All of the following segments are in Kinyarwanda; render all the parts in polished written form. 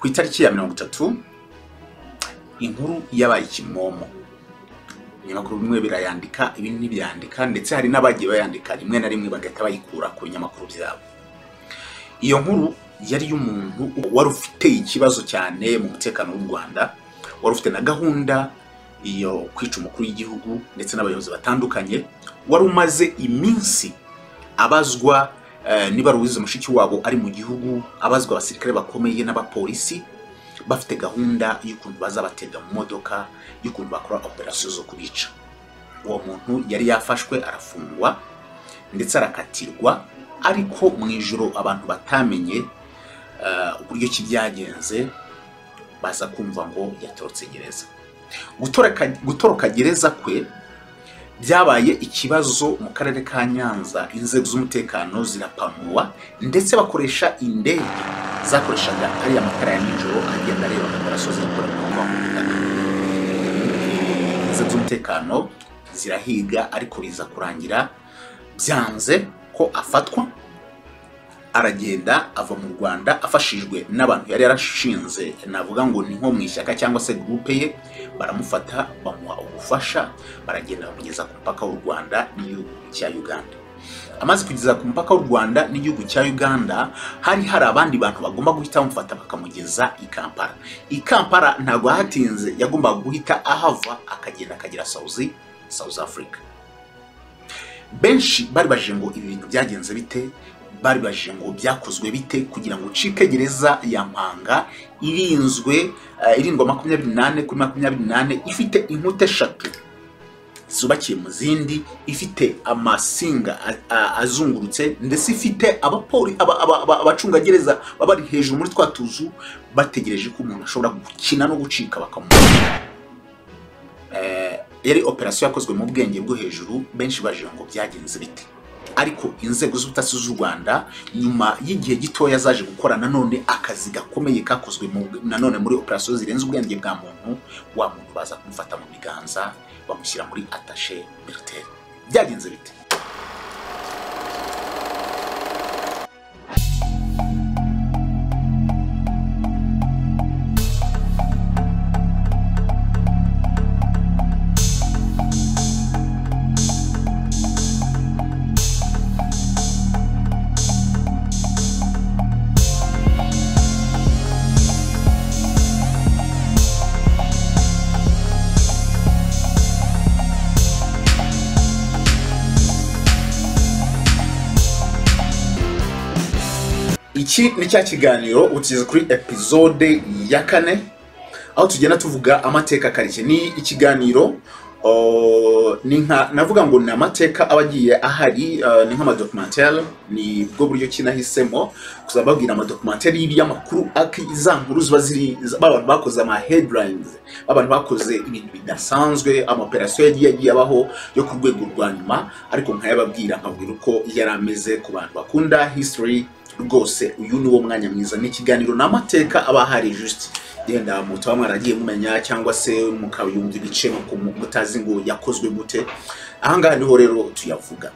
ku itariki ya 30 inkuru yabaye Kimomo. Ibinyamakuru bimwe birayandika, ibindi ntibyandika, ndetse hari n'abagiye bayandika rimwe na rimwe bagahita bayikura ku binyamakuru byabo. Iyo nkuru yari y'umuntu wari ufite ikibazo cyane mu mutekano w'u Rwanda, wari ufite na gahunda iyo kwica umukuru w'igihugu ndetse n'abayobozi batandukanye, wari umaze iminsi abazwa niba Louise Mushiki wabo ari mu gihugu, abazwa abasirikare bakomeye n'abapolisi bafite gahunda y'ukuntu bazabatega mu modoka, y'ukuntu bakora operation zo kubica. Uwo muntu yari yafashwe arafungwa ndetse arakatirwa, ariko mu ijoro abantu batamenye uburyo kibyagenze baza kumva ngo yatorotse gereza. Gutoroka gereza kwe byabaye ikibazo mu karere ka Nyanza. Inzego z'umutekano zirapanwa ndetse bakoresha indege zakoreshaga ari amatara ya nijoro agenda areba operation zikora mu butaka. Inzego z'umutekano zirahiga, ariko biza kurangira byanze ko afatwa, aragenda ava mu Rwanda afashijwe n'abantu yari yarashinze, navuga ngo ni nko mu ishyaka cyangwa se groupe ye. Baramufata bamuha ubufasha, baragenda bamugeza ku mupaka w'u Rwanda n'igihugu cya Uganda. Amaze kugeza ku mupaka w'u Rwanda n'igihugu cya Uganda, hari abandi bantu bagomba guhita bamufata bakamugeza i Kampala. I Kampala ntabwo hatinze, yagombaga guhita ahava akagenda akagera South Africa. Benshi bari baje ngo ibi bintu byagenze bite, bari baje ngo byakozwe bite kugira ngo ucike gereza ya Mpanga irindwa 28 kuri 28, ifite inkuta 3 zubakiye mu zindi, ifite amasinga azungurutse, ndetse ifite abacunga gereza babari hejuru muri twatuzu bategereje ko umuntu ashobora gukina no gucika bakamubona. Yari operation yakozwe mu bwenge bwo hejuru. Benshi baje ngo byagenze bite, ariko inzego z'ubutasi z'u Rwanda nyuma y'igihe gitoya zaje gukora nanone akazi gakomeye kakozwe nanone muri operation zirenze ubwenge bwa muntu. Wa muntu baza kumufata mu biganza bamushyira muri attaché militaire. Byagenze bite? Iki ni cya kiganiro utize kuri episode ya 4, aho tugenda tuvuga amateka karike. Ni ikiganiro navuga ngo ni amateka abagiye ahari, ni nk'ama documentaire. Ni bwo buryo kinahisemo kuzababwira ama documentaire y'amakuru akizankuru ziba ziri abantu bakoze ama headlines, abantu bakoze ibintu bidasanzwe, ama operation yagiye abaho yo ku rwego rwa nyuma, ariko nkayababwira nkabwira uko yari ameze ku bantu bakunda history. Rwose uyu ni wo mwanya mwiza. Ni ikiganiro n'amateka aba hari just genda mutaba mwaragiye mumenya cyangwa se mukayumva ibice mutazi ngo yakozwe gute. Ahangaha niho rero tuyavuga.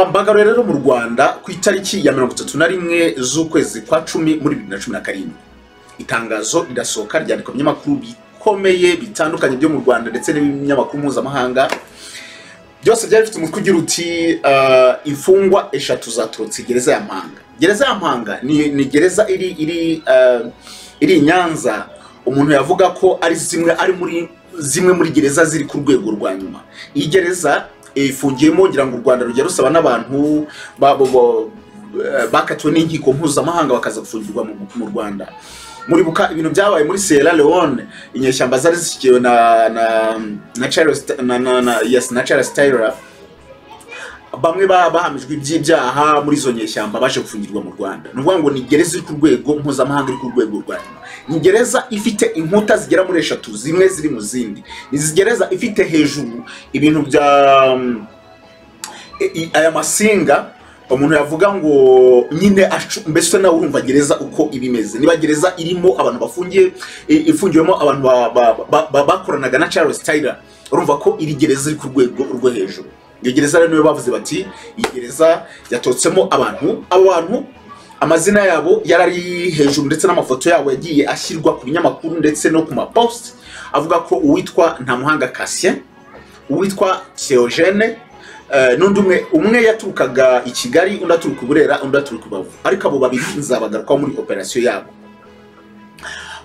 Mbagaro rero mu Rwanda ku itariki ya 31 z'ukwezi kwa 10 muri 2017, itangazo rirasohoka ryandikwa mu binyamakuru bikomeye bitandukanye byo mu Rwanda ndetse n'ibinyamakuru mpuzamahanga. Byose byari bifite umutwe ugira uti imfungwa 3 zaturutse gereza ya Mpanga. Gereza ya Mpanga ni gereza iri Nyanza. Umuntu yavuga ko ari zimwe muri gereza ziri ku rwego rwa nyuma. Iyi gereza ifungiyemo ngira ngo u Rwanda rujya rusaba n'abantu bakatiwe n'inkiko mpuzamahanga bakaza gufungirwa mu Rwanda. Muribuka ibintu byabaye muri Sierra Leone, inyeshyamba zari zishyikiwe na Charles Taylor. Bamwe bahamijwe iby'ibyaha muri izo nyeshyamba baje gufungirwa mu Rwanda. Nuvuga ngo ni gereza iri ku rwego mpuzamahanga, iri ku rwego rwa nyuma. Ni gereza ifite inkuta zigera muri 3, zimwe ziri mu zindi. Ni gereza ifite hejuru ibintu bya aya masinga. Umuntu yavuga ngo nyine mbese nawe urumva gereza uko ibimeze. Niba gereza irimo abantu bafungiye, ifungiwemo abantu bakoranaga na Charles Taylor, urumva ko iri gereza iri ku rwego rwo hejuru. Iyo gereza rero niyo bavuze bati iyi gereza yatotsemo abantu amazina yabo yarari hejuru ndetse n'amafoto yabo yagiye ashyirwa ku binyamakuru ndetse no ku mapost avuga ko uwitwa Ntamuhanga Cassien, uwitwa Theogene, n'undi umwe yaturukaga i Kigali, undi aturuka i Burera, undi aturuka i Rubavu, ariko abo babiri nzabagarukaho muri operation yabo.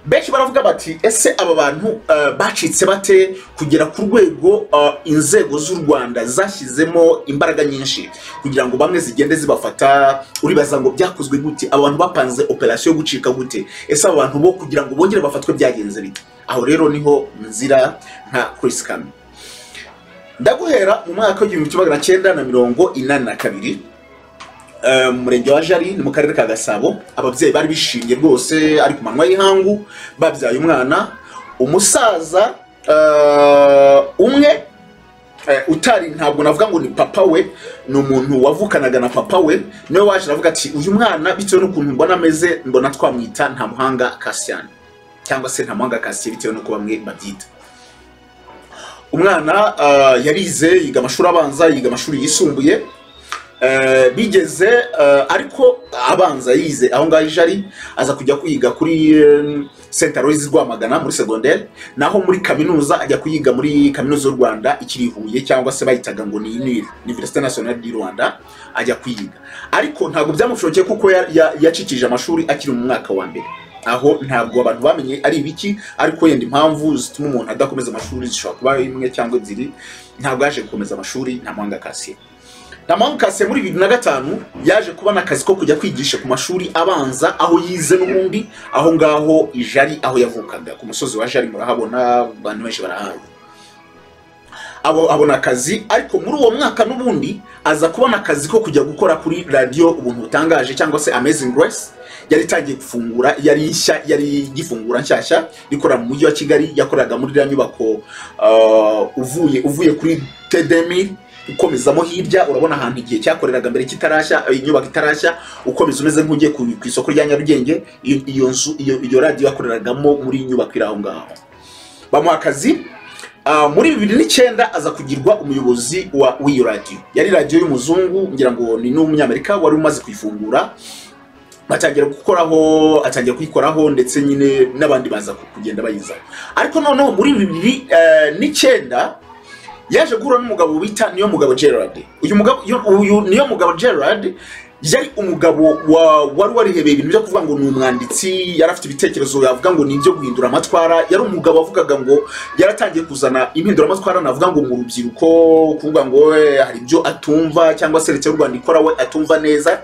Benshi baravuga bati ese aba bantu bacitse bate kugera ku rwego inzego z'u Rwanda zashyizemo imbaraga nyinshi kugira ngo bamwe zigende zibafata, uribaza ngo byakozwe gute, abantu bapanze operation yo gucika gute, ese aba bantu bo kugira ngo bongere bafatwe byagenze bite? Aho rero niho nzira nka Chris Kami. Ndaguhera mu mwaka wa 1982 mu murenge wa Jari ni mu karere ka Gasabo. Ababyeyi bari bishimye rwose, ari ku manywa y'ihangu, babyaye umwana umusaza umwe utari, ntabwo navuga ngo ni papa we, ni umuntu wavukanaga na papa we, niwe waje aravuga ati uyu mwana bitewe n'ukuntu mbona ameze mbona twamwita Ntamuhanga Cassien cyangwa se Ntamuhanga Cassien bitewe n'uko bamwe babyita. Umwana yarize, yiga amashuri abanza, yiga amashuri yisumbuye, bigeze ariko abanza yize aho ngaho Jari, aza kujya kwiga kuri Saint Aloys Rwamagana muri secondaire, naho muri kaminuza ajya kuyiga muri kaminuza y'u Rwanda ikiri Huye, cyangwa se bayitaga ngo ni Université Nationale du Rwanda, ajya kuyiga. Ariko ntabwo byamushokeye kuko yacikije amashuri akiri mu mwaka wa mbere. Aho ntabwo abantu bamenye ari ibiki, ariko yenda impamvu zituma umuntu adakomeza amashuri zishobora kuba imwe cyangwa ebyiri. Ntabwo yaje gukomeza amashuri Ntamuhanga Cassien. Ntamuhanga Cassien muri 2005 yaje kubona akazi ko kujya kwigisha ku mashuri abanza aho yize n'ubundi, aho ngaho i Jari aho yavukaga ku musozi wa Jari, murahabona abantu benshi barahazi. Abona akazi, ariko muri uwo mwaka n'ubundi aza kubona akazi ko kujya gukora kuri radio Ubuntu Butangaje cyangwa se Amazing Grace. Yari tagiye gufungura, yari gifungura nshyashya, rikora mu mujyi wa Kigali. Yakoraga muri ya nyubako uvuye kuri Tedemi ukomezamo hirya, urabona ahantu igihe cyakoreraga mbere kitarashya, inyubako itarashya, ukomeza umeze nk'ugiye ku isoko rya Nyarugenge. Iyo radio yakoreragamo muri nyubako iri aho ngaho. Bamuha akazi. Muri 2009 aza kugirwa umuyobozi w'iyo radio. Yari radio y'umuzungu, ngira ngo ni n'umunyamerika wari umaze kwifungura, batangira gukoraho, atangira kuyikoraho, ndetse nyine n'abandi baza kugenda bayiza. Ariko noneho muri 2009 yaje guhura n'umugabo bita Niyomugabo Gerard. Uyu Niyomugabo Gerard yari umugabo wari warihebeye ibintu byo kuvuga ngo ni umwanditsi, yari afite ibitekerezo yavuga ngo ni ibyo guhindura amatwara. Yari umugabo wavugaga ngo yaratangiye kuzana impindura amatwara, navuga ngo mu rubyiruko, kuvuga ngo hari ibyo atumva cyangwa se leta y'u Rwanda ikora we atumva neza.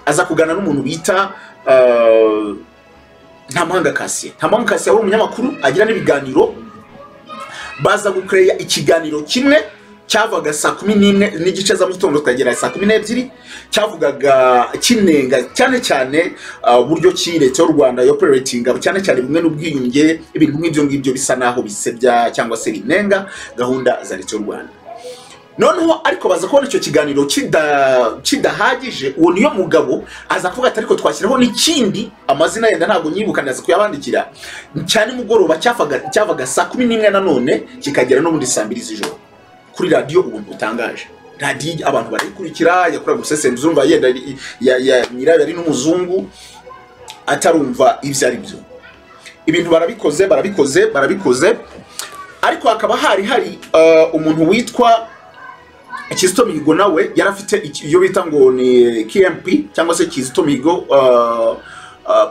Aza kugana n'umuntu bita Ntamuhanga Cassien. Ntamuhanga Cassien wari umunyamakuru, agira n'ibiganiro. Baza gukoreya ikiganiro kimwe cyavaga saa 11 n'igice za mu gitondo tukagera saa 12, cyavugaga kinenga cyane cyane buryo ki leta y'u Rwanda operating cyane cyane bimwe n'ubwiyunge, ibintu nk'ibyo ngibyo bisa naho bisebya cyangwa se binenga gahunda za leta y'u Rwanda. Noneho ariko baza kubona icyo kiganiro kidahagije, uwo Niyomugabo aza kuvuga ati ariko twashyiraho n'ikindi, amazina yenda ntabwo nyibuka, ndaza kuyabandikira, cyane mugoroba cyavaga saa 11 nanone kikagera no muri saa 2 z'ijoro kuri radio Ubuntu Butangaje. Radio abantu barikurikira, yakora gusesenza, urumva yenda ya nyirayo yari n'umuzungu atarumva ivyo ari byo. Ibintu barabikoze, ariko hakaba hari umuntu witwa Kizito Mihigo, nawe yarafite iyo bita ngo ni KMP cyangwa se Kizito Mihigo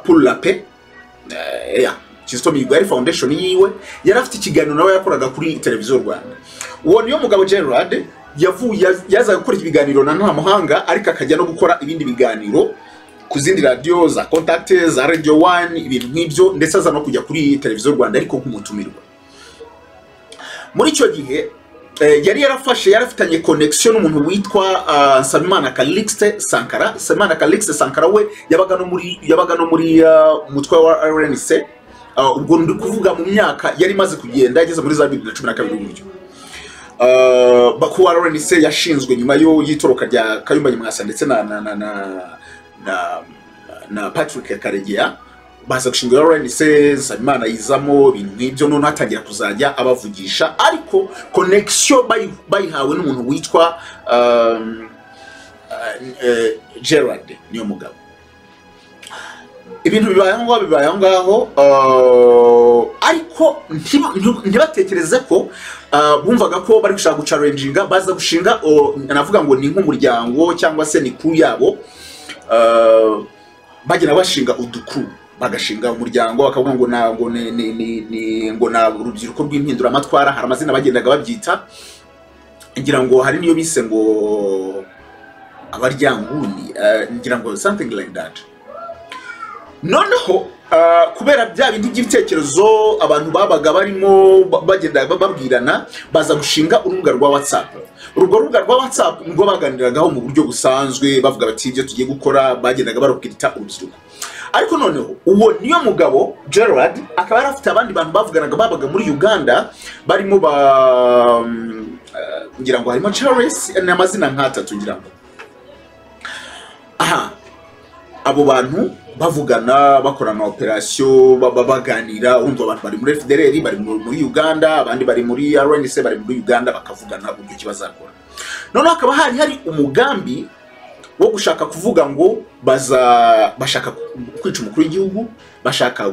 pour la paix. Kizito Mihigo yari foundation yiwe, yarafite ikiganiro nawe yakoraga kuri televiziyo Rwanda. Uwo Niyomugabo Gerard yaza gukora ibiganiro na Ntamuhanga, ariko akajya no gukora ibindi biganiro ku zindi radio za Contact, za Radio 1, ibintu nk'ibyo, ndetse aza no kujya kuri televiziyo Rwanda ariko nk'umutumirwa. Muri icyo gihe yari yarafitanye connection n'umuntu witwa Nsabimana Calixte Sankara. Nsabimana Calixte Sankara we yabaga no muri umutwe wa RNC. Ubwo ndi kuvuga mu myaka yari maze kugenda, yageze muri za 2012 buryo. Bakuwa RNC yashinzwe nyuma y'itoroka rya Kayumba Nyamwasa ndetse na Patrick Karegeya. Baza gushinga RNC, Nsabimana yizamo, ibintu nk'ibyo, none atangira kuzajya abavugisha, ariko connection bayihawe n'umuntu witwa Gerard Niyomugabo. ibintu bibaye aho ngaho ariko ntibatekereze ko bumvaga ko bari gushaka gucalenginga baza gushinga navuga ngo ni nk'umuryango cyangwa se ni crew yabo bagenda bashinga udukuru bagashinga umuryango bakavuga ngo na urubyiruko rw'impinduramatwara hari amazina bagendaga babyita ngira ngo hari niyo bise ngo abaryanguni ngira ngo something like that. Noneho kubera bya bindi by'ibitekerezo abantu babaga barimo bagenda babwirana baza gushinga urubuga rwa WhatsApp. Urwo rubuga rwa WhatsApp ngo baganiragaho mu buryo busanzwe bavuga bati ibyo tugiye gukora bagendaga barubwita urubyiruko. Ariko noneho uwo niyo mugabo Gerard akaba yarafite abandi bantu bavuganaga babaga muri Uganda barimo ngira ngo harimo Charles n'amazina nk'atatu ngira ngo abo bantu bavugana bakorana operation baganira urumva abantu bari muri FDLR bari muri Uganda abandi bari muri RNC bari muri Uganda bakavugana uburyo kibazakora. None akaba hari umugambi wo gushaka kuvuga ngo bashaka kwica umukuru w'igihugu bashaka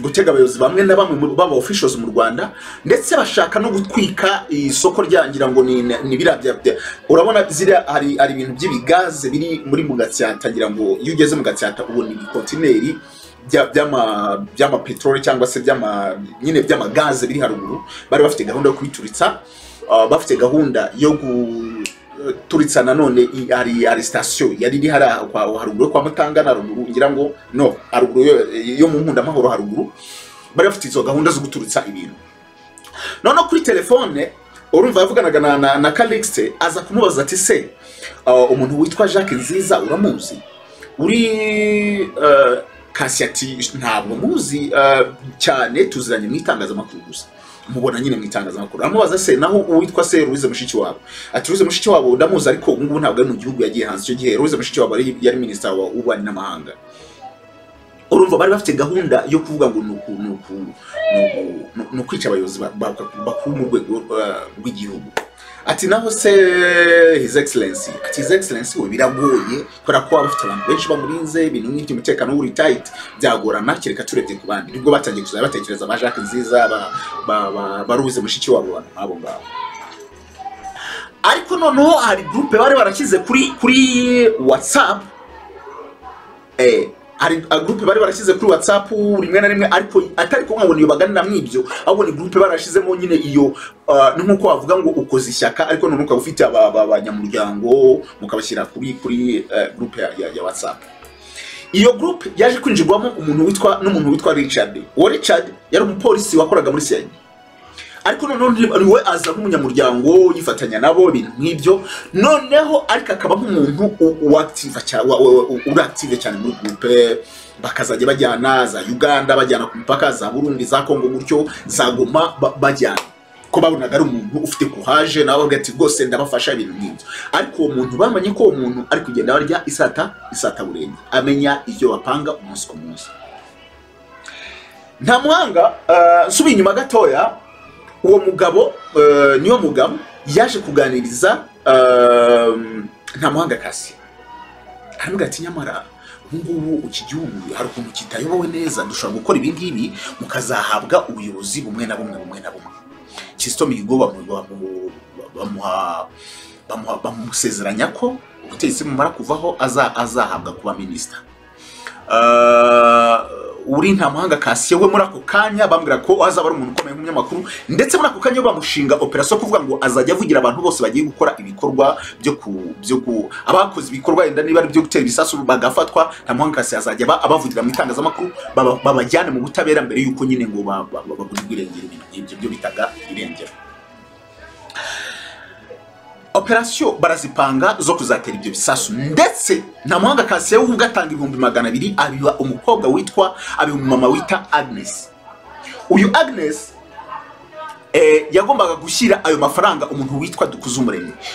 gutega abayobozi bamwe na bamwe baba officials mu Rwanda ndetse bashaka no gutwika isoko ryangira ngo ni birabya urabona zira hari ibintu by'ibigaze biri muri Mugatsata ngira ngo iyo ugeze mu Gatsata ubona ibikontineri byama petrol cyangwa se nyine by'amagaze biri haruguru bari bafite gahunda yo kubituritsa bafite gahunda yo turitsa nanone ari station yari iri haruguru kwa Mutanga na ruguru ngira ngo no haruguru yo mu Nkunda Mahoro haruguru bari bafite izo gahunda zo guturitsa ibintu. None kuri telefone urumva yavuganaga na Calixte aza kumubaza ati se umuntu witwa Jacques Nziza uramuzi uri Kasiati ntabwo muzi cyane tuziranye mu itangazamakuru gusa mubona nyine mu itangazamakuru amubaza se naho uwitwa se Louise Mushiki wabo ati Louise Mushiki wabo ndamuzi ariko ubu ntabwo ari mu gihugu yagiye hanze cyo gihe Louise Mushiki wabo yari minister wa ububanyi n'amahanga. Urumva bari bafite gahunda yo kuvuga ngo no kwica abayobozi bakuru mu rwego rw'igihugu. Ati naho se His Excellency ati His Excellency we biragoye kora ko abafite abantu benshi bamurinze ibintu nk'iby'umutekano uri tight byagorana kereka turebye ku bandi nibwo batangiye kuzaba batekereza ba Jacques Nziza baruze Mushiki wabo abo ngabo. Ariko noneho hari groupe bari barakize kuri WhatsApp hari groupe bari barashize kuri WhatsApp rimwe na rimwe ariko atari ko ngo niyo baganira mwibyo ahubwo ni groupe barashizemo nyine iyo nkuko bavuga ngo ukoze ishyaka ariko none ukaba ufite abanyamuryango mukabashyira kuri groupe ya WhatsApp. Iyo groupe yaje kwinjirwamo n'umuntu witwa Richard. Uwo Richard yari umupolisi wakoraga muri CIA ariko noneho niwe aza nk'umunyamuryango yifatanya nabo ibintu nk'ibyo noneho ariko akaba nk'umuntu active cyane muri groupe bakazajya bajyana za Uganda bajyana ku mipaka za Burundi za Kongo gutyo za Goma bajyana ko babonaga ari umuntu ufite courage nawe agati rwose ndabafasha ibintu nk'ibyo. Ariko uwo muntu bamenye ko uwo muntu ari kugenda barya isata burenge amenya icyo bapanga umunsi ku munsi. Nta muhanga subi inyuma gatoya uwo mugabo niyo mugabo yaje kuganiriza nta muhanga kasi aravuga ati nyamara ngubu ukigihugu hari ukuntu kitayobowe neza dushobora gukora ibi ngibi mukazahabwa ubuyobozi bumwe na bumwe Kizito Mihigo bamusezeranya ko ubutegetsi mumara kuvaho azahabwa kuba minister. Uri nta muhanga kasi we muri ako kanya bambwira ko azaba ari umuntu ukomeye nk'umunyamakuru ndetse muri ako kanya bamushinga operation kuvuga ngo azajya avugira abantu bose bagiye gukora ibikorwa byo abakoze ibikorwa enda niba ari byo gutera ibisasu bagafatwa nta muhanga kasi azajya abavugira mu itangazamakuru babajyane mu butabera mbere yuko nyine ngo baburirwe irengero ibintu byo bitaga irengero. Operation barazipanga zo kuzatera ibyo bisasu ndetse nta muhanga kasi yo ugatanga 200,000 abiba umukobwa witwa umumama wita Agnes. Uyu Agnes yagombaga gushyira ayo mafaranga umuntu witwa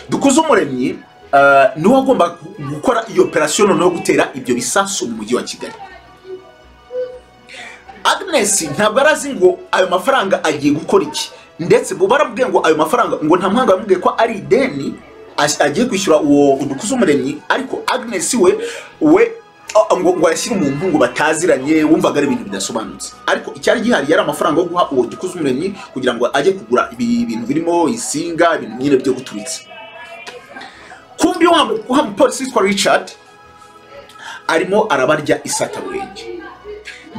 Dukuzumuremyi niwe wagomba gukora iyo operation no gutera ibyo bisasu mu mujyi wa Kigali. Agnes ntabwo arazi ngo ayo mafaranga agiye gukora iki ndetse bo barabwiye ngo ayo mafaranga ngo nta muhanga bamubwiye ko ari ideni agiye kwishyura uwo Dukuzumuremyi ariko Agnes we ngo yashyira umuntu ngo bataziranye wumvaga ari ibintu bidasobanutse, ariko icyari gihari yari amafaranga yo guha uwo Gikuza Umuremyi kugira ngo ajye kugura ibintu birimo isinga, ibintu nyine byo guturitsa. Kumbi wa mupolisi witwa Richard arimo arabarya isataburenge,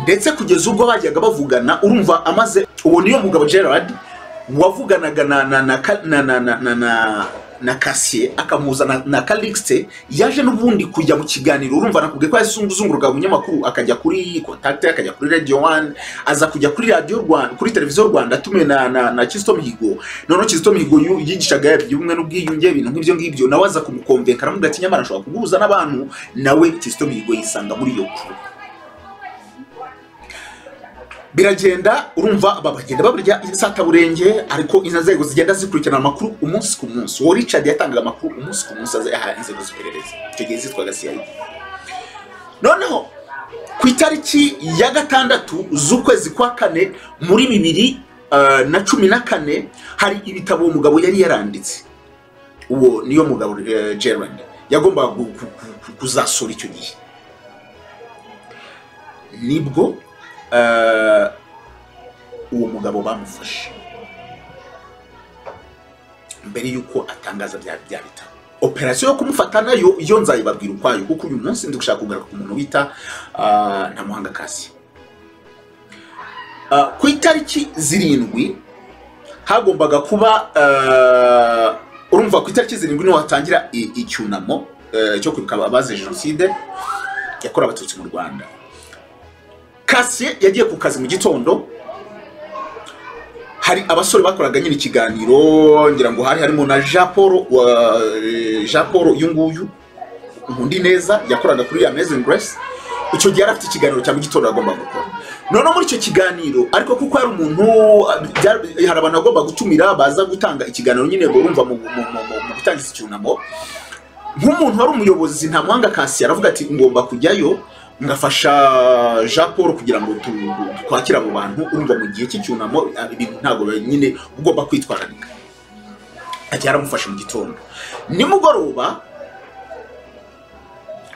ndetse kugeza ubwo bajyaga bavugana, urumva amaze uwo niyo mugabo Gerard wavuganaga na Cassier akamuzana na Calixte, yaje n'ubundi kujya mu kiganiro. Urumva nakubwiye ko yazungurunga mu nyamakuru, akajya kuri Contact, akajya kuri Radio 1, aza kujya kuri Radio Rwanda, kuri Televiziyo Rwanda atume na Kizito Mihigo. None Kizito Mihigo yigishaga y'ubumwe n'ubwiyunge, ibintu nk'ibyo ngibyo, nawe aza kumukonvenka aramubwira ati nyamara ashobora kuguhuza n'abantu, nawe Kizito Mihigo yisanga muri iyo kuru. Biragenda, urumva babagenda baburya isataburenge, ariko inzego zigenda zikurikirana amakuru umunsi ku munsi. Uwo Richard yatangaga amakuru umunsi ku munsi azayaha inzego z'iperereza, icyo gihe zitwaga CIA. Noneho ku itariki ya 6 z'ukwezi kwa 4 muri 2014 hari ibitabo umugabo yari yaranditse. Uwo niyo mugabo Gerard yagomba kuzasura icyo gihe. Nibwo uwo mugabo bamufashe mbere yuko atangaza bya bitabo. Operation yo kumufata nayo iyo nzayibabwira ukwayo, kuko uyu munsi ndi gushaka kugaruka ku muntu bita Ntamuhanga Cassier. Ku itariki 7 hagombaga kuba urumva ku itariki 7 niho hatangira icyunamo cyo kwibuka abazize jenoside yakorewe Abatutsi mu Rwanda. Cassier yagiye ku kazi mu gitondo, hari abasore bakoraga nyine ikiganiro, ngira ngo harimo na Jean Paul yunguyu undi neza yakoraga kuri Amazing Grace. Icyo gihe arafite ikiganiro cya mu gitondo agomba gukora. None muri icyo kiganiro, ariko kuko ari umuntu hari abantu agomba gutumira baza gutanga ikiganiro nyine urumva mu gutanga icyunamo, nk'umuntu wari umuyobozi Ntamuhanga Cassier aravuga ati ngomba kujyayo ngafasha Jean Paul kugira ngo twakira abo bantu. Urumva mu gihe cy'icyunamo ibintu ntago nyine ugomba kwitwararika. Ati yaramufashe mu gitondo. Nimugoroba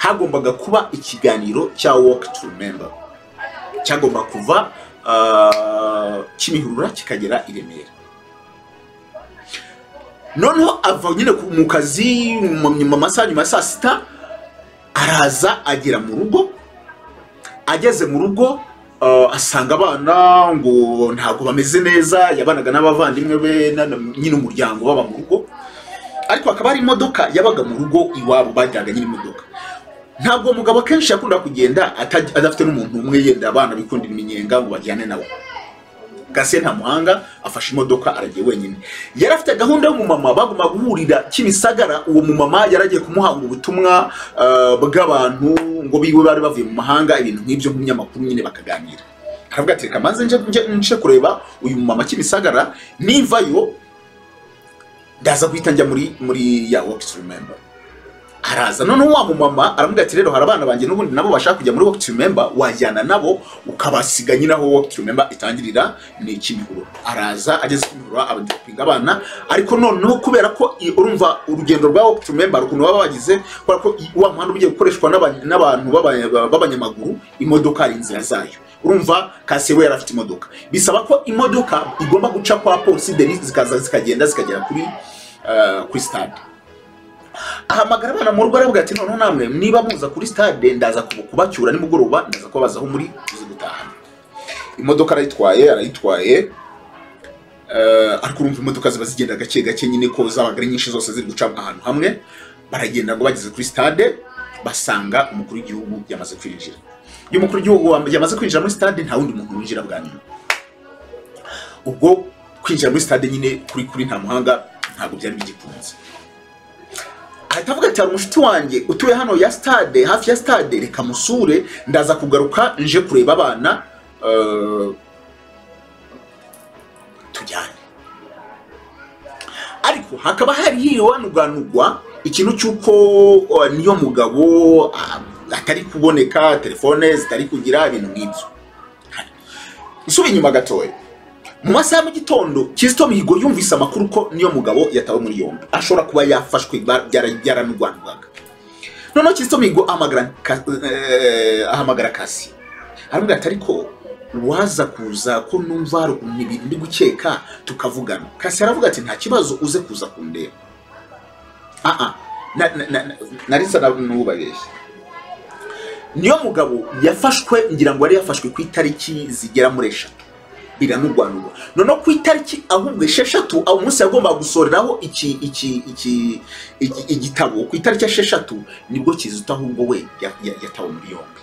hagombaga kuba ikiganiro cya Walk to Remember, cyagomba kuva Kimihurura kikagera i Remera. Noneho ava nyine mu kazi mu masaha nyuma saa 6 araza agera mu rugo. Ageze mu rugo asanga abana ngo ntago bameze neza, yabanaga n'abavandimwe be nyine umuryango baba mu rugo, ariko akaba ari imodoka yabaga mu rugo iwabo bajyaga nyine imodoka. Ntabwo umugabo kenshi yakunda kugenda adafite n'umuntu umwe, yenda abana bikundira iminyenga ngo bajyane nawe. Cassier Ntamuhanga afashe imodoka aragiye wenyine. Yari afite gahunda yo mumama baguma guhurira Kimisagara. Uwo mumama yaragiye kumuhanga ubutumwa bw'abantu ngo biwe bari bavuye mu mahanga, ibintu nk'ibyo nk'umunyamakuru nyine bakaganira. Aravuga ati kamanze nje kureba uyu mumama Kimisagara, nivayo ndaza guhita njya muri ya Walk to Remember. Araza none wa mumama aramubwira ati rero hari abana banjye n'ubundi nabo bashaka kujya muri Walk to Remember, wajyana nabo ukabasiga nyine aho Walk to Remember itangirira ni Kimihurura. Araza ageze Kimihurura abadipinga abana, ariko noneho kubera ko urumva urugendo rwa Walk to Remember ukuntu baba bagize, kubera ko wa muhanda ugiye gukoreshwa n'abantu b'abanyamaguru, imodoka ari inzira zayo. Urumva Cassier we yarafite imodoka, bisaba ko imodoka igomba guca kwa polisi Denis zikagenda zikagera kuri stade. Ahamagara abana mu rugo aravuga ati none namwe niba muza kuri stade ndaza kubacyura nimugoroba, ndaza kubazaho muri uzi gutahana. Imodoka arayitwaye ariko urumva imodoka ziba zigenda gake nyine ko zabaga nyinshi zose ziri guca ahantu hamwe. Baragenda ngo bageze kuri stade basanga umukuru w'igihugu yamaze kwinjira. Iyo umukuru w'igihugu yamaze kwinjira muri stade nta wundi muntu winjira bwa nyuma. Ubwo kwinjira muri stade nyine kuri Ntamuhanga ntabwo byari bigikunze. Ahitavuga ati hari umushuti wanjye utuye hano ya stade, hafi ya stade, reka musure ndaza kugaruka nje kureba abana tujyane. Ariko hakaba hari hiwanugwa ikintu cyuko niyo mugabo atari kuboneka, telefone zitari kugira ibintu nk'ibyo. Nsubi inyuma gatoya mu masaha mu gitondo, Kizito Mihigo yumvise amakuru ko niyo mugabo yatawe muri yombi, ashobora kuba yafashwe byaranugwanwaga. noneho Kizito Mihigo ahamagara Kasi aramubwira ati ariko waza kuza ko numva ibintu ndi gukeka tukavugana. Kasi aravuga ati nta kibazo uze kuza kundeba. Narisa n'ubabeshye. Niyo mugabo yafashwe, ngira ngo yari yafashwe ku itariki zigera muri 6 biranurwanurwa. Noneho ku itariki ahubwo 6 aho umunsi yagomba gusoreraho igitabo ku itariki 6 nibwo Kizito ahubwo we yatawe muri yombi.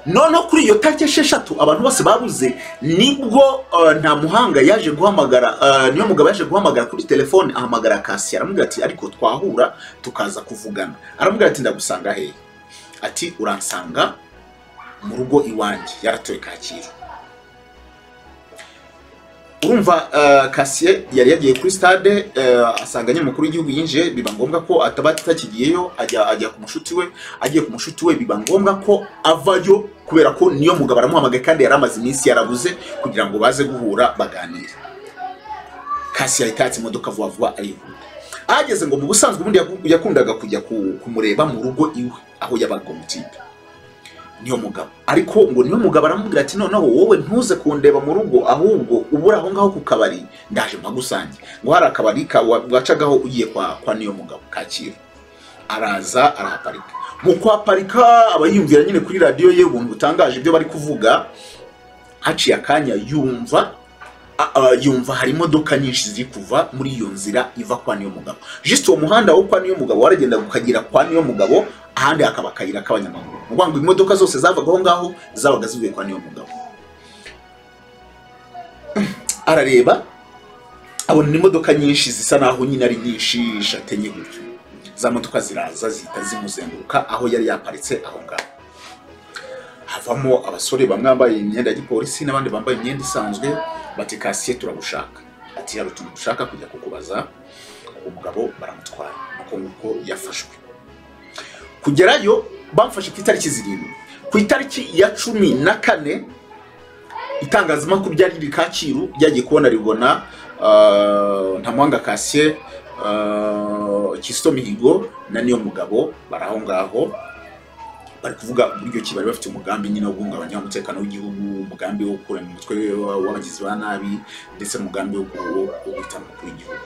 Noneho kuri iyo tariki 6 abantu bose babuze nibwo nta muhanga yaje guhamagara, niyo mugabo yaje guhamagara kuri telefone ahamagara Kasi aramubwira ati ariko twahura tukaza kuvugana. Aramubwira ati ndagusanga he? Ati uransanga mu rugo iwanjye, yaratoye Kacyiru. Urumva Kasi yari yagiye kuri stade asanga nyamukuru w'igihugu yinje, biba ngombwa ko atakigiyeyo, ajya ku mushuti we. Agiye ku mushuti we biba ngombwa ko avayo kubera ko niyo mugabo aramuhamagaye kandi yaramaze iminsi yarabuze kugira ngo baze guhura baganira. Kasi yahitatse imodoka vuba vuba arihuta. Ageze ngo mu busanzwe ubundi yakundaga kujya kumureba mu rugo iwe aho yabaga mu tipe niyo mugabo, ariko ngo niyo mugabo aramubwira ati noneho wowe ntuze kundeba mu rugo ahubwo ubura aho ngaho ku kabari ndaje mpagusange. Ngo hari akabari wacagaho ugiye kwa niyo mugabo Kacyiru. Araza arahaparika. Mu kwaparika abayumvira nyine kuri radio ye ubuntu butangaje ibyo bari kuvuga. Haciye akanya yumva hari imodoka nyinshi ziri kuva muri iyo nzira iva kwa niyo mugabo. Just uwo muhanda wo kwa niyo mugabo waragenda gukagira kwa niyo mugabo, ahandi akaba kayira k'abanyamaguru. Ngo imodoka zose zavagaho ngaho zabaga zivuye kwa niyo mugabo. Arareba abona imodoka nyinshi zisa naho nyine ari nyinshi shatenye gutyo. Za modoka ziraza zihita zimuzenguruka aho yari yaparitse aho ngaho. Havamo abasore bamwe bambaye imyenda ya gipolisi n'abandi bambaye imyenda isanzwe. Bati Kasi turagushaka. Ati yaro tumushaka kujya kukubaza. Umugabo baramutwara nuko yafashwe. Kugerayo bamfashe ku itariki 7. Ku itariki ya 14 itangazamakuru byari riri Kacyiru ryagiye kubona ribona Ntamuhanga Kasi, Kizito Mihigo na niyo mugabo baraho ngaho bari kuvuga uburyo ki bari bafite umugambi nyine wo guhungabanya umutekano w'igihugu, umugambi wo gukura mu mutwe w'abagizi ba nabi ndetse umugambi wo guhitana kuri igihugu.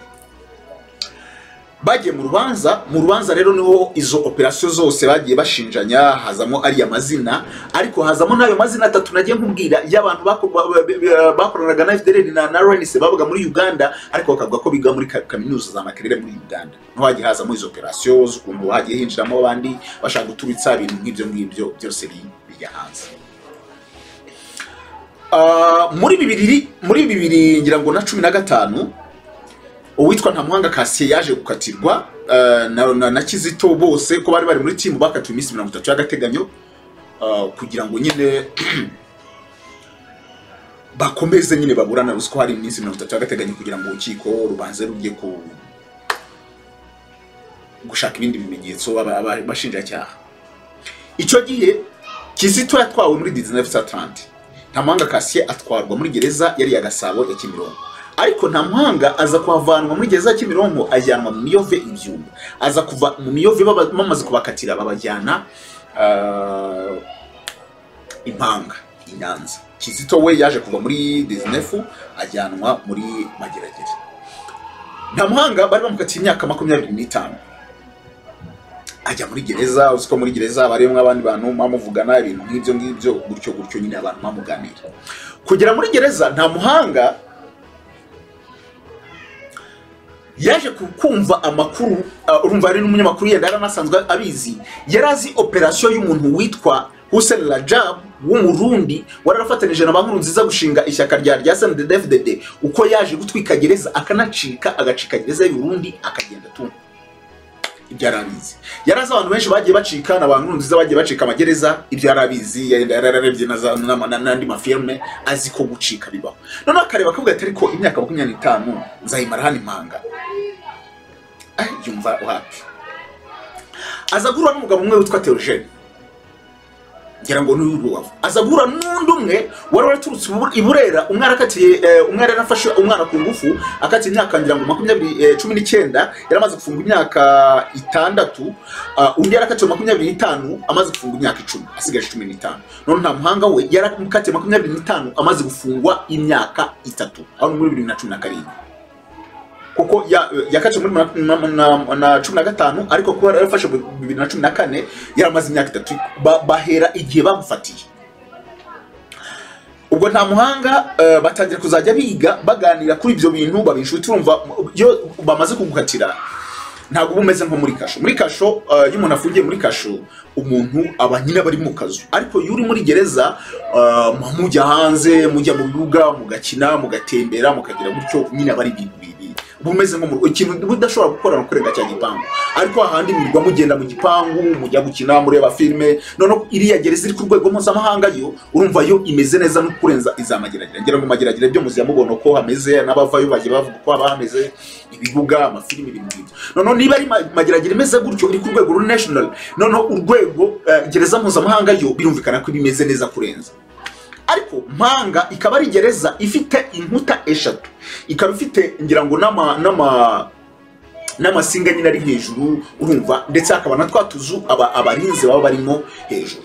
Bagiye mu rubanza rero niho izo operation zose bagiye bashinjanya, hazamo ari amazina, ariko hazamo nayo mazina 3 nagiye nkubwira y'abantu bakoranaga na FDLR na RNC babaga muri Uganda, ariko bakavuga ko biga muri kaminuza za Makerere muri Uganda. No hagiye hazamo izo operation z'ukuntu hagiye hinjiramo abandi bashaka guturitsa ibintu nk'ibyo byose bijya hanze. Muri bibiri ngira ngo na 15 uwitwa Ntamuhanga Kasi yaje gukatirwa na Kizito bose ko bari muri team bakatiwe iminsi 30 y'agateganyo kugira ngo nyine bakomeze nyine baburana rusiko hari iminsi 30 y'agateganyo kugira ngo ukiko rubanze rujye gushaka ibindi bimenyetso bashinja cyaha. Icyo gihe Kizito yatwawe muri 1930. Ntamuhanga Kasi atwarwa muri gereza yari ya Gasabo ya Kimironko. Ariko Ntamuhanga aza kuhavanwa muri gereza ya Kimironko ajyanwa mu Miyove Ibyumba. Aza kuva mu Miyove bamaze kubakatira babajyana Impanga i Nyanza. Kizito we yaje kuva muri 19 ajyanwa muri Mageragere. Ntamuhanga bari bamukatiye imyaka 25. Ajya muri gereza, uziko muri gereza barimo abandi bantu bamuvugana ibintu ngibyo gutyo nyine abantu bamuganira. Kugera muri gereza Ntamuhanga yaje kumva amakuru, urumva ari n'umunyamakuru yenda yaranasanzwe abizi, yarazi operation y'umuntu witwa Hussein Rajab w'umurundi wararafatanije na Bankurunziza gushinga ishyaka rya CNDD-FDD, uko yaje gutwika gereza agacika gereza y'Urundi akagenda tu. Ibyo yarabizi. Yarazi abantu benshi bagiye bacika na Bankurunziza bagiye bacika amagereza, ibyo yarabizi, yararebye n'andi mafirme azi ko gucika bibaho. None akareba akavuga ati ariko imyaka 25 nzayimara hano Impanga. Yumva happy. Aza guhura n'umugabo umwe witwa Theogene. ngira ngo n'uyu Rubavu aza guhura n'undi umwe wari waraturutse i Burera, umwana akatiye umwana yarafashe umwana ku ngufu akatiye imyaka ngira ngo 19 yaramaze gufunga imyaka 6, undi yarakatiye 25 amaze gufunga imyaka 10 asigaje 15. none nta muhanga we yarakatiye 25 amaze gufungwa imyaka 3 aho muri 2017 kuko yakatiye muri na 15 ariko kuba yarafashe 2014 yaramaze imyaka 3 bahera igihe bamufatiye. Ubwo nta muhanga batangira kuzajya biga baganira kuri ibyo bintu babishuti, urumva yo bamaze kugukatira ntabwo bumeze nko muri kasho. Muri kasho iyo umuntu afungiye muri kasho umuntu abanyine bari mu kazu, ariko yuri muri gereza mujya hanze, mujya mu bibuga mugakina mugatembera mukagira gutyo nyine bari ibintu bumeze nko mu ikintu budashobora gukora no kurenga cya gipangu, ariko ahandi mwirwa mugenda mu gipangu mujya gukina mureba filme. None iriya gereza iri ku rwego mpuzamahanga yo urumva yo imeze neza no kurenza izamageragira. Ngira ngo mageragira byo muziya mubona ko hameze, n'abavayo bagiye bavuga ko hameze ibibuga amafilme ibintu nk'ibyo. None niba ari mageragira imeze gutyo iri ku rwego national, none urwego gereza mpuzamahanga yo birumvikana ko bimeze neza kurenza. Ariko Mpanga ikaba ari gereza ifite inkuta 3, ikaba ifite ngira ngo n'amasinga nyine ari hejuru urumva, ndetse akaba na twatuzu abarinzi baba barimo hejuru.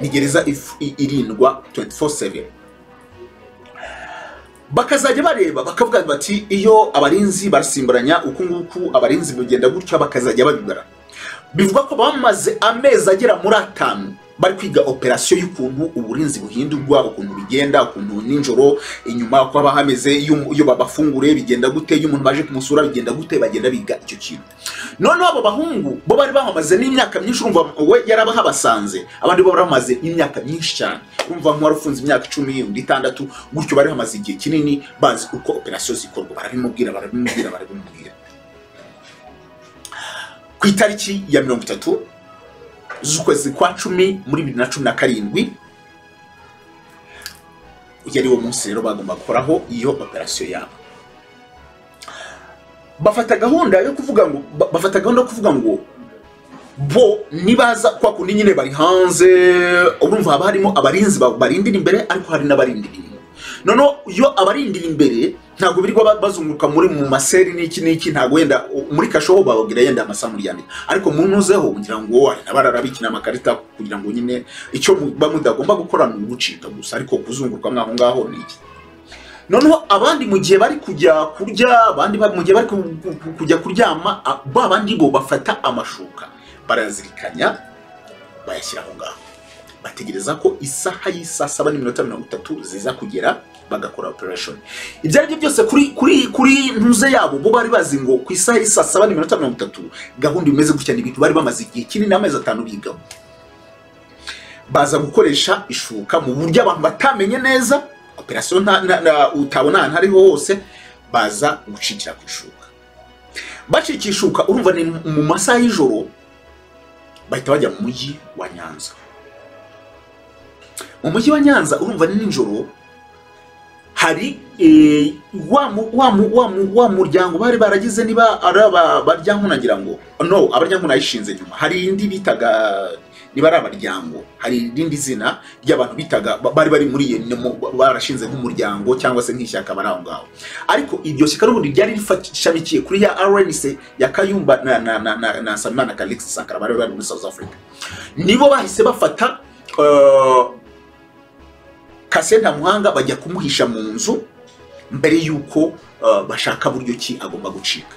Ni gereza irindwa 24/7. Bakazajya bareba bakavuga bati iyo abarinzi barasimburanya uku nguku abarinzi bugenda gutyo, bakazajya babibara. Bivuga ko bamaze amezi agera muri 5 bari kwiga operation y'ukuntu uburinzi buhindurwa, ukuntu bigenda, ukuntu ninjoro inyuma kwa bahameze, iyo babafungure bigenda gute, iyo umuntu baje kumusura bigenda gute, bagenda biga icyo kintu. None abo bahungu bo bari bamaze n'imyaka myinshi, urumva we yarabahabasanze, abandi bo baramaze imyaka myinshi cyane, urumva nko warufunze imyaka 10 undi 6 gutyo, bari hamaze igihe kinini bazi uko operation zikorwa, barabimubwira. Ku itariki ya 30 z'ukwezi kwa 10 muri 2017 yari wo munsi rero bagomba gukoraho iyo operation yabo. Bafata gahunda yo kuvuga ngo bo nibaza kwa kundi nyine bari hanze, urumva haba harimo abarinzi barindira imbere, ariko hari n'abarindira inyuma. None yo abarindira imbere ntabwo birwa bazunguruka muri mu maseri n'iki ntabwo wenda muri kasho babagira yenda amasamu ryane, ariko munuzeho ngira ngo nabararabikina amakarita kugira ngo nyine icyo bamudagomba gukora ni ugucika gusa, ariko kuzunguruka mwaho ngaho niki. Noneho abandi mu gihe bari kujya kurya, abandi mu gihe bari kujya kuryama, abandi bo bafata amashuka barazirikanya bayashyira aho ngaho, bategereza ko isaha y'isa 7:30 ziza kugera bagakora operation. Ibyo ari byose kuri ntuze yabo bo bari bazi ngo ku isaha y'isa 7:30 gahunda imeze gutya, n'ibintu bari bamaze igihe kinini amezi 5 bigaho. Baza gukoresha ishuka mu buryo abantu batamenye neza, operation utabona ahantu hariho hose, baza gucikira ku ishuka. Bacikishuka urumva ni mu masaha y'ijoro, bahita bajya mu mujyi wa Nyanza. Mu mujyi wa Nyanza urumva ni ninjoro, hari wa muryango bari baragize, niba araba baryanku nagira ngo no abaryanku nayishinze nyuma, hari indi bitaga niba ari abaryango, hari irindi zina ry'abantu bitaga bari muri barashinze nk'umuryango cyangwa se nk'ishyaka baraho ngaho. Ariko iryo shyaka n'ubundi ryari rifashamikiye kuri ya RNC ya Kayumba na Samana Kalix Sankara bari muri South Africa. Nibo bahise bafata Kasenta Muhanga bajya kumuhisha mu nzu mbere yuko bashaka buryo ki agomba gucika.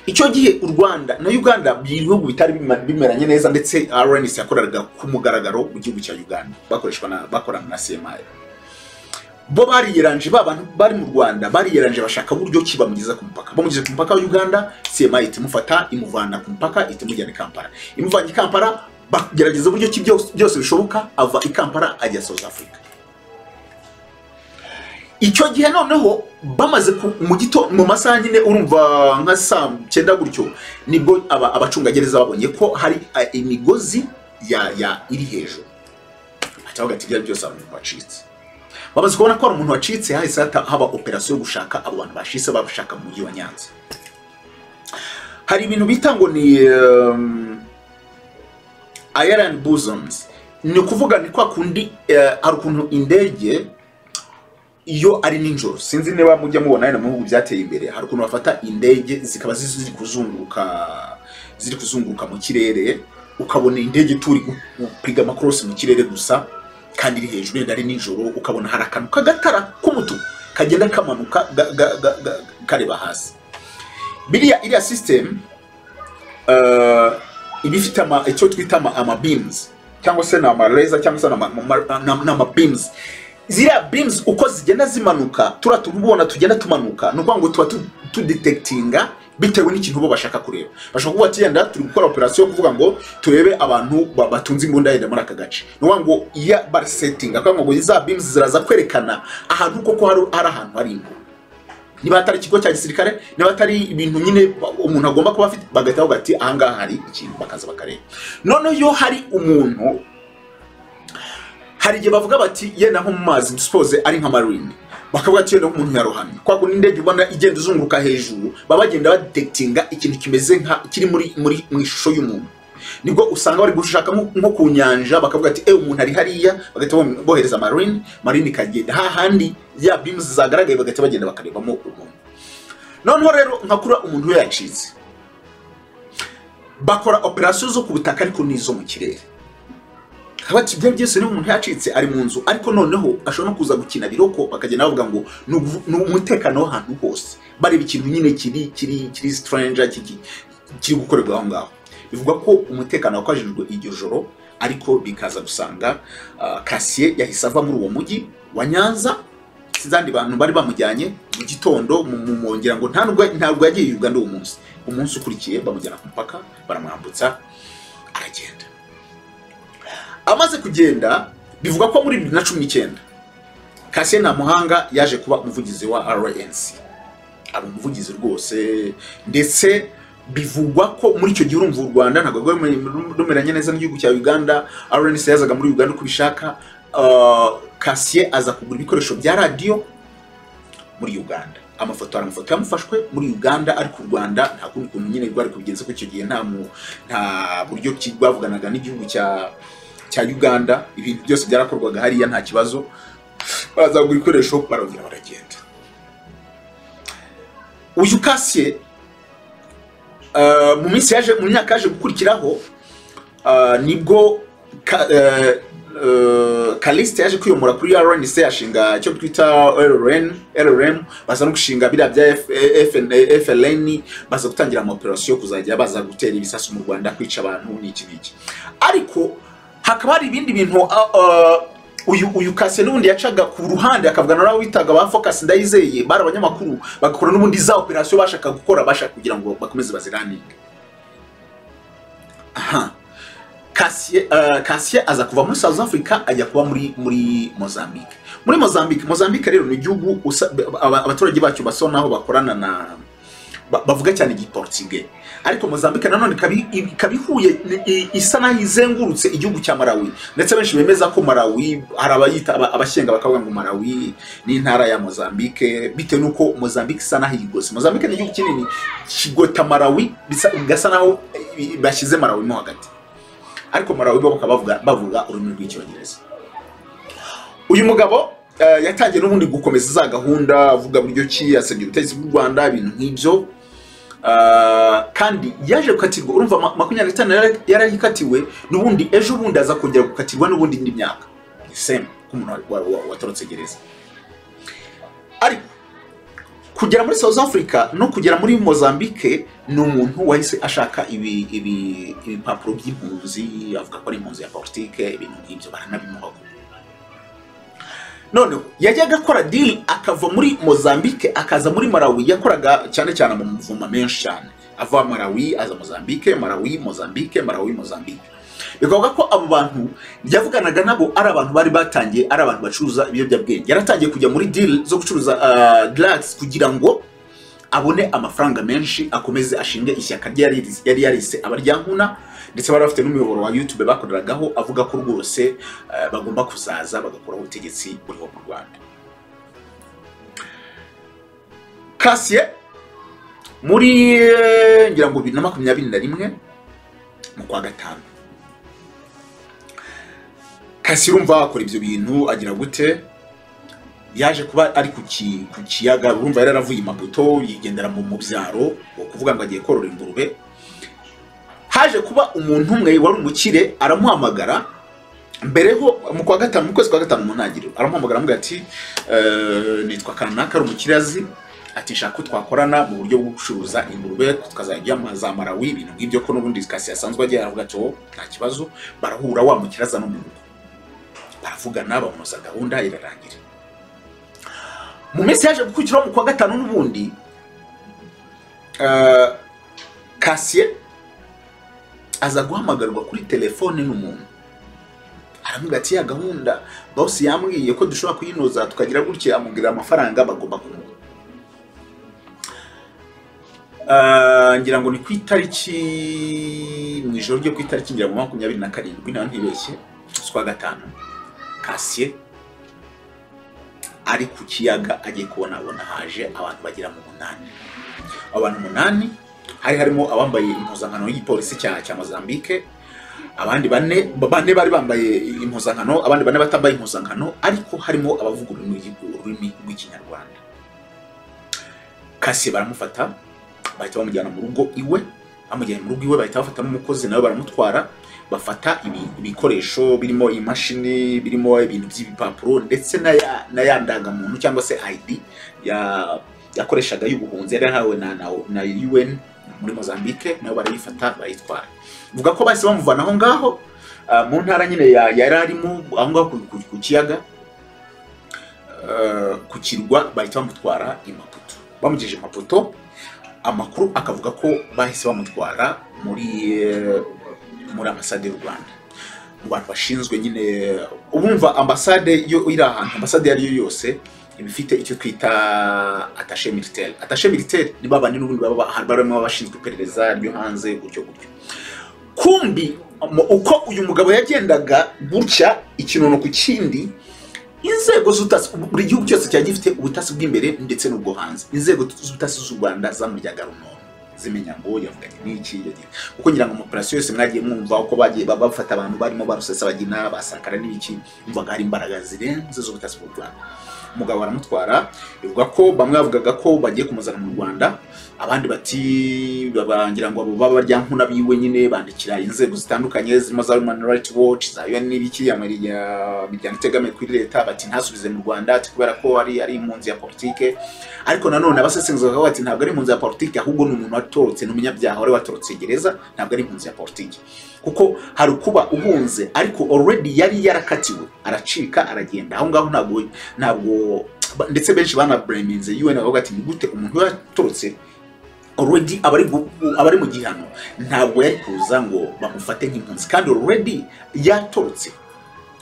Icyo gihe u Rwanda na Uganda bihugu bitari bimeranye neza, ndetse RNC yakoraga ku mugaragaro mu gihugu cya Uganda bakorana na CMI. Bo bariyeranje babantu bari mu Rwanda, bariyeranje bashaka buryo ki bamugeza ku mupaka. Bamugeze ku mupaka wa Uganda, CMI itimufata imuvana ku mupaka itimujyana i Kampala. Imuvanye i Kampala bagerageza buryo ki byose bishoboka, ava i Kampala ajya South Africa. Icyo gihe noneho bamaze mu masaha nyine urumva nka saa 9 gutyo, nibwo abacungagereza babonye ko hari imigozi ya iri hejuru. Atavuga ati byose abantu bacitse. Bamaze kubona ko ari umuntu wacitse, hahise haba operation yo gushaka abo bantu bashise babashaka mu mujyi wa Nyanza. Hari ibintu bita ngo ni Iron Bosoms ni kuvuga ni kwa kundi hari ukuntu indege iyo ari ninjoro, sinzi niba mujya mubona na mu byateye imbere, hari ukuntu bafata indege zikaba ziri kuzunguruka mu kirere, ukabona indege turi gupiga amakrosi mu kirere gusa kandi iri hejuru yenda ari ninjoro, ukabona hari akantu kagatara k'umutu kagenda kamanuka kareba hasi. Iriya system ibifite icyo twita ama beams cyangwa se na laser cyangwa se na beams. Ziriya beams uko zigenda zimanuka turatubona tugenda tumanuka, no kwa ngo tuba detectinga bitewe n'ikintu bo bashaka kureba. Bashaka kuvuga ati yenda turi gukora operation kuvuga ngo turebe abantu batunze imbunda yenda muri aka gace, no kwa ngo iya bar setting akwa ngo za beams ziraza kwerekana ahantu koko hari ahantu hari ingo, niba atari ikigo cya gisirikare, niba atari ibintu nyine umuntu agomba kuba afite, bagahita bagati ahangaha hari ikintu bakaza bakareba. None yo hari umuntu, hari igihe bavuga bati yenda nko mu mazi suppose ari nka marine, bakavuga ati yenda umuntu yarohamye kwa kundi indege ubona igenda izunguruka hejuru, babagenda badetectinga ikintu kimeze nka kiri mu ishusho y'umuntu. Nibwo usanga bari gushaka nko ku nyanja, bakavuga ati umuntu ari hariya, bagahita bohereza marine ikagenda hahandi ya beams zagaragaye, bagahita bagenda bakarebamo umuntu. Noneho rero nkakura umuntu we yacitse, bakora operation zo ku butaka ariko nizo mu kirere. Habati bya byose ni umuntu yacitse ari mu nzu, ariko noneho ashobora no kuza gukina biroko, bakagenda bavuga ngo ni umutekano w'ahantu hose, bareba ikintu nyine kiri stranger kiri gukorerwa aho ngaho. Bivuga ko umutekano wakajijwe iryo joro, ariko bikaza gusanga Cassier yahise ava muri uwo mujyi wa Nyanza, sizandi bantu bari bamujyanye mu gitondo mumongera ngo ntabwo yagiye Uganda uwo munsi ukurikiye, bamujyana ku mpaka baramwambutsa aragenda. Amaze kugenda bivuga ko muri 2019 Cassier Ntamuhanga yaje kuba umuvugizi wa RNC, aba umuvugizi rwose, ndetse bivugwa ko muri icyo gihe urumva u Rwanda ntabwo rumeranye neza n'igihugu cya Uganda. RNC yazaga muri Uganda uko bishaka, Cassier aza kugura ibikoresho bya radio muri Uganda. Amafoto yamufashwe muri Uganda, ariko u Rwanda nta kundi kuntu nyine rwari kubigenza ko icyo gihe nta buryo bwavuganaga n'igihugu cya Uganda. Ibintu byose byarakorwaga hariya nta kibazo, bazagura ibikoresho barongera baragenda. Uyu Cassier mu minsi mu myaka yaje gukurikiraho, nibwo Kaliste yaje kwiyomora kuri RNC, yashinga icyo twita LRM, baza no gushinga bira bya FLN, baza gutangira ama operation kuzajya baza gutera ibisasu mu Rwanda, kwica abantu n'iki. Ariko hakaba hari ibindi bintu uyu Cassier n'ubundi yacaga ku ruhande, akavugana nawe witaga ba Focus Ndayizeye, bari abanyamakuru, bagakora n'ubundi za operation bashaka gukora, bashaka kugira ngo bakomeze baziraninge. Cassier aza kuva muri South Africa ajya kuba muri Mozambique. Muri Mozambique rero ni igihugu abaturage bacyo basa naho bakorana na bavuga cyane igiportugais, ariko Mozambique nanone kabihuye isa naho izengurutse igihugu cya Malawi, ndetse benshi bemeza ko Malawi arabayita abashenga bakavuga ngo Malawi ni intara ya Mozambique, bitewe nuko Mozambique isa naho igose. Mozambique ni igihugu kinini kigota Malawi, bigasa naho bashyize Malawi mo hagati, ariko Malawi bo bavuga ururimi rw'icyongereza. Uyu mugabo yatangiye n'ubundi gukomeza za gahunda, avuga buryo ki yasabye ubutegetsi bw'u Rwanda ibintu nk'ibyo, kandi yaje gukatirwa. Urumva 25 yarahikatiwe, n'ubundi ejo bundi aza kongera gukatirwa n'ubundi indi myaka same k'umuntu watorotse gereza. Ariko kugera muri South Africa no kugera muri Mozambique, ni umuntu wahise ashaka ibipapuro by'impunzi, avuga ko ari impunzi ya politike, ibintu nk'ibyo baranabimuha. None yajyaga akora deal akava muri Mozambique akaza muri Malawi, yakoraga cyane cyane mu muvuma menshi cyane, ava Malawi aza Mozambique, Mozambique. Bikavuga ko abo bantu yavuganaga nabo ari abantu bari batangiye ari abantu bacuruza ibiyobyabwenge. Yaratangiye kujya muri deal zo gucuruza drugs kugira ngo abone amafaranga menshi, akomeze ashinge ishyaka yari yarise abaryankuna, ndetse bari bafite n'umuyoboro wa YouTube bakoreragaho, avuga ko rwose bagomba kuzaza bagakora ubutegetsi buriho mu Rwanda. Cassier muri ngira ngo 2021 mu kwa gatanu Kasi urumva akora ibyo bintu agira gute, yaje kuba ari ku kiyaga, urumva yari yaravuye Maputo yigendera mu byaro, kuvuga ngo agiye korora ingurube. Haje kuba umuntu umwe wari umukire aramuhamagara mbereho mu kwa gatanu, mu kwezi kwa gatanu mu ntangiriro, aramuhamagara amubwira ati nitwa Kanaka ari umukire azi, ati nshaka ko twakorana mu buryo bwo gucuruza ingurube tukazajya za Malawi, ibintu nk'ibyo ko n'ubundi Kasi yasanzwe agiye aravuga ati nta kibazo. Barahura, wa mukiraza no mu rugo baravugana, bamunoza gahunda irarangira. Mu minsi yaje gukurikiraho mu kwa gatanu n'ubundi Kasi aza guhamagarwa kuri telefone n'umuntu, aramubwira ati ya gahunda boss yambwiye ko dushobora kuyinoza tukagira gutya, amubwira amafaranga bagomba kumuha. Ngira ngo ni ku itariki mu ijoro ryo ku itariki ngira ngo 27 naho ntibeshye z'ukwa gatanu, Kasi ari ku kiyaga agiye kubona haje abantu bagira mu 8. Abantu 8 harimo abambaye impuzankano y'igipolisi cya Mozambique, abandi bane bari bambaye impuzankano, abandi bane batambaye impuzankano, ariko harimo abavuga ururimi rw'ikinyarwanda. Kasi baramufata bahita bamujyana mu rugo iwe, amujyana mu rugo iwe bahita bafata n'umukozi nawe baramutwara, bafata ibikoresho birimo imashini, birimo ibintu by'ibipapuro ndetse na yandangamuntu cyangwa se ID yakoreshaga y'ubuhunzi yari hawe na UN muri Mozambique, nayo barayifata bayitwara. Vuga ko bahise bamuvana aho ngaho mu ntara nyine yari arimo aho ngaho ku kiyaga, ku kirwa, bahita bamutwara i Maputo. Bamugejeje Maputo, amakuru akavuga ko bahise bamutwara muri ambasade y'u Rwanda, mu bantu bashinzwe nyine. Ubumva ambasade yo iri ahantu, ambasade yari yo yose ibifite icyo twita attaché militaire. Attaché militaire ni babandi n'ubundi barimo bashinzwe iperereza ryo hanze gutyo. Kumbi uko uyu mugabo yagendaga gutya ikinono ku kindi, inzego z'ubutasi, buri gihugu cyose cyari gifite ubutasi bw'imbere ndetse n'ubwo hanze. Inzego z'ubutasi z'u Rwanda zamuryaga runono zimenya ngo yavuganye n'iki yagiye, kuko ngira ngo mu operation yose mwagiye mwumva uko bagiye bafata abantu barimo barusesa bagina basakara n'iki, umvaga hari imbaraga zirenze z'ubutasi bw'u Rwanda. Umugabo baramutwara, bivuga ko bamwe bavugaga ko bagiye kumuzana mu Rwanda, abandi bati babangira ngo abo baba baryankuna biwe nyine bandikira inzego zitandukanye zirimo za Human Rights Watch, za UN n'ibiki, miryango itegamiye kuri leta, bati ntasubize mu Rwanda kubera ko ari impunzi ya politike. Ariko nanone abasesenguza bati ntabwo ari impunzi ya politike, ahubwo ni umuntu watorotse, n'umunyabyaha wari watorotse gereza, ntabwo ari impunzi ya politike. Kuko hari kuba uhunze ariko already yari yarakatiwe, aracika aragenda aho ngaho, ntabwo ndetse benshi bana blaminze UN bavuga ati ni gute umuntu yatorotse already abari mu gihano, ntabwo yari kuza ngo bamufate nk'impunzi kandi already yatorotse.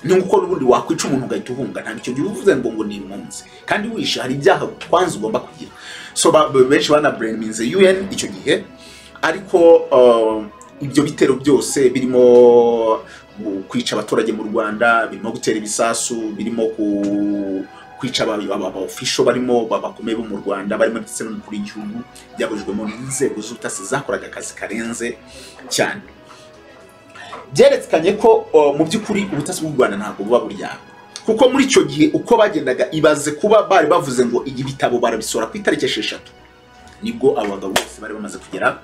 Ni uko n'ubundi wakwica umuntu ugahita uhunga, ntabwo icyo gihe uvuze ngo ni impunzi kandi wishe, hari ibyaha kwanza ugomba kugira. So benshi bana blaminze UN icyo gihe, ariko ibyo bitero byose birimo kwica abaturage mu Rwanda, birimo gutera ibisasu, birimo kwica official barimo bakomeye bo mu Rwanda, barimo ndetse n'umukuru w'igihugu, byabujwemo n'inzego z'ubutasi zakoraga akazi karenze cyane. Byerekanye ko mu by'ukuri ubutasi bw'u Rwanda ntabwo buba buryana, kuko muri icyo gihe uko bagendaga ibaze kuba bari bavuze ngo igi bitabo barabisora ku itariki 6, nibwo abagabo bose bari bamaze kugera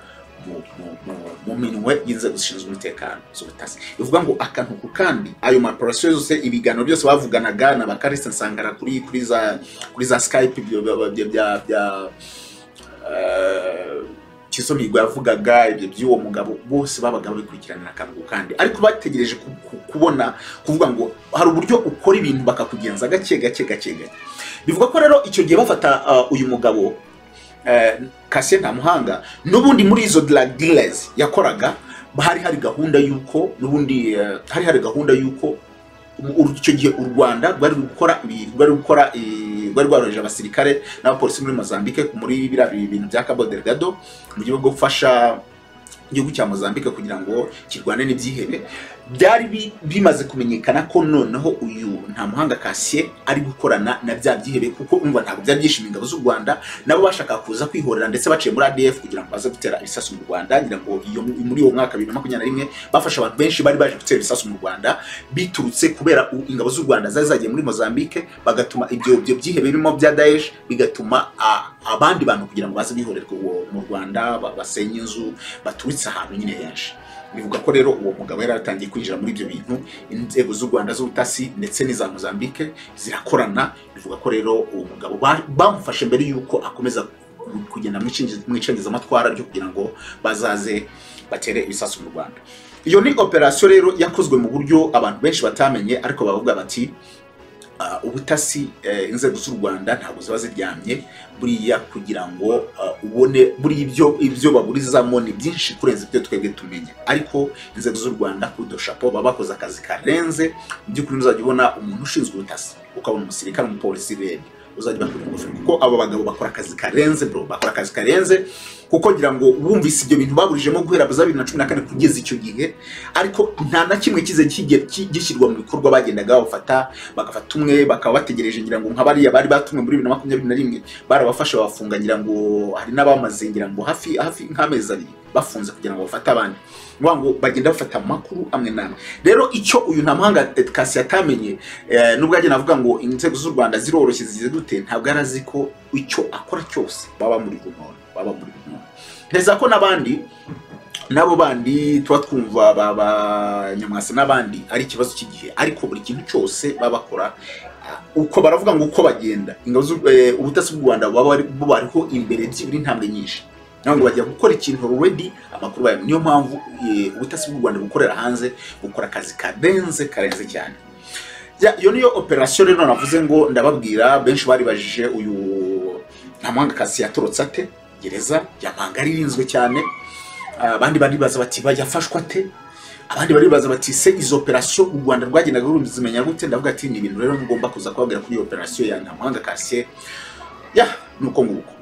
mu minwe y'inzego zishinzwe umutekano z'ubutasi. Bivuga ngo akantu ku kandi, ayo operation yose, ibiganiro byose bavuganaga na Bakariste Nsangara kuri za Skype bya Kisomigo yavugaga ibyo by'uwo mugabo, bose babaga babikurikiranira akantu kandi, ariko bategereje kubona kuvuga ngo hari uburyo ukora ibintu bakakugenza gake. Bivuga ko rero icyo gihe bafata uyu mugabo Kasi Ntamuhanga, n'ubundi muri izo drug dealers yakoraga, hari gahunda yuko n'ubundi hari gahunda yuko icyo gihe u Rwanda rwari rwaroheje abasirikare n'abapolisi muri Mozambique muri ibintu bya Cabo Delgado, mu gihe bwo gufasha igihugu cya Mozambique kugira ngo kirwane n'ibyihebe. byari bimaze kumenyekana ko noneho uyu nta muhanga Cassien ari gukorana na bya byihebe, kuko umva ntabwo byari byishimiye ingabo z'u Rwanda, nabo bashaka kuza kwihorera ndetse baciye muri ADF kugira ngo baze gutera ibisasu mu Rwanda. Ngira ngo iyo muri uwo mwaka 2021 bafashe abantu benshi bari baje gutera ibisasu mu Rwanda biturutse kubera ingabo z'u Rwanda zari zagiye muri Mozambique, bagatuma ibyo byihebe birimo bya Daesh, bigatuma abandi bantu kugira ngo baze bihorerwe mu Rwanda, basenye inzu, baturitse ahantu nyine henshi. Bivuga ko rero uwo mugabo yari atangiye kwinjira muri ibyo bintu. Inzego z'u Rwanda z'ubutasi ndetse n'iza Mozambique zirakorana. Bivuga ko rero uwo mugabo bamufashe mbere yuko akomeza kugenda mwicengeza amatwara ryo kugira ngo bazaze batere ibisasu mu Rwanda. Iyo ni operation rero yakozwe mu buryo abantu benshi batamenye, ariko bavuga bati ubutasi inzego z'u Rwanda ntabwo ziba ziryamye buriya kugira ngo ubone buri ibyo baburizamo ni byinshi kurenza ibyo twebwe tumenye. Ariko inzego z'u Rwanda kudo chapeau babakoze akazi karenze. By'ukuri uzajya ubona umuntu ushinzwe ubutasi, ukabona umusirikare n'umupolisi rero uzajya bakora ingofero, kuko abo bagabo bakora akazi karenze bro, bakora akazi karenze. Kuko ngira ngo bumvise ibyo bintu baburijemo guhera 2014 kugeza icyo gihe, ariko nta na kimwe kize gishyirwa mu bikorwa. Bagendaga bafata bagafata umwe bakaba bategereje, ngira ngo nk'abariya bari batumwe muri 2021 barabafasha bafunga, ngira ngo hari n'abamaze ngira ngo hafi nk'amezi abiri bafunze kugira ngo bafate abandi, ngo bagenda bafata amakuru amwe namwe. Rero icyo uyu nta muhanga Cassien atamenye, nubwo agenda avuga ngo inzego z'u Rwanda ziroroshye zize gute, ntabwo arazi ko icyo akora cyose baba muri guno. Nteza ko nabandi nabo bandi tuba twumva baba Nyamwasa n'abandi ari ikibazo cy'igihe, ariko buri kintu cyose babakora uko baravuga ngo uko bagenda ingabo ubutasi bw'u Rwanda bariho imbere by'ibiri ntambwe nyinshi, ntabwo bajya gukora ikintu already amakuru bayo. Niyo mpamvu ubutasi bw'u Rwanda bukorera hanze bukora akazi karenze cyane. Iyo niyo operation rero navuze ngo ndababwira. Benshi bari bajije uyu nta muhanga Cassien yatorotse ate gereza yamanga ririnzwe cyane. Abandi bari baza bati yafashwa ate, abandi bari baza bati se izo operation u Rwanda rwagendaga rumizimenya gute. Ndavuga ati ni ibintu rero ngomba kuza kubabwira kuri operation ya nta muhanga Cassien. Nuko nguko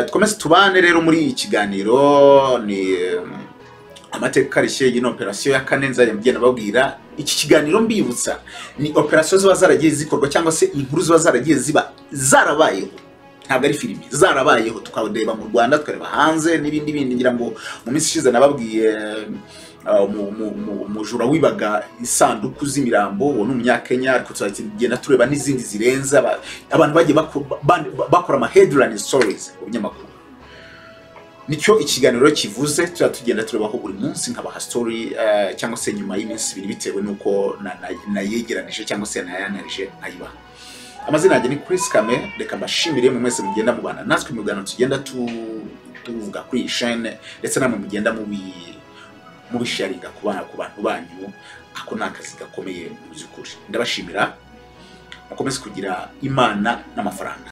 twomeze tubane rero muri iki kiganiro. Ni amateka karishye y'ino operation ya kane nzajya mugenda babwira. Iki kiganiro mbibutsa ni operation ziba zaragiye zikorwa cyangwa se inkuru ziba zaragiye ziba zarabayeho, ntabwo ari filimi, zarabayeho tukabadeba mu Rwanda tukareba hanze n'ibindi. Ngira ngo mu minsi ishize nababwiye mujura wibaga isanduku z'imirambo, uwo n'umunyakenya, ariko tuzagenda tureba n'izindi zirenze. Abantu bagiye bakora ama headline stories mu binyamakuru. Nicyo ikiganiro kivuze, tugenda turebaho buri munsi nkabaha story cyangwa se nyuma y'iminsi ibiri bitewe nuko nayegeranije cyangwa se nayanarije ayibaha. Amazina yanjye ni Chris Kame. Reka mbashimire mu mwese mugenda mubana natwe mu biganiro tugenda tuvuga kuri iyi chaîne, ndetse namwe mugenda mubisharinga ku bantu banyu. Ako ni akazi gakomeye mu by'ukuri. Ndabashimira, mukomeze kugira Imana n'amafaranga.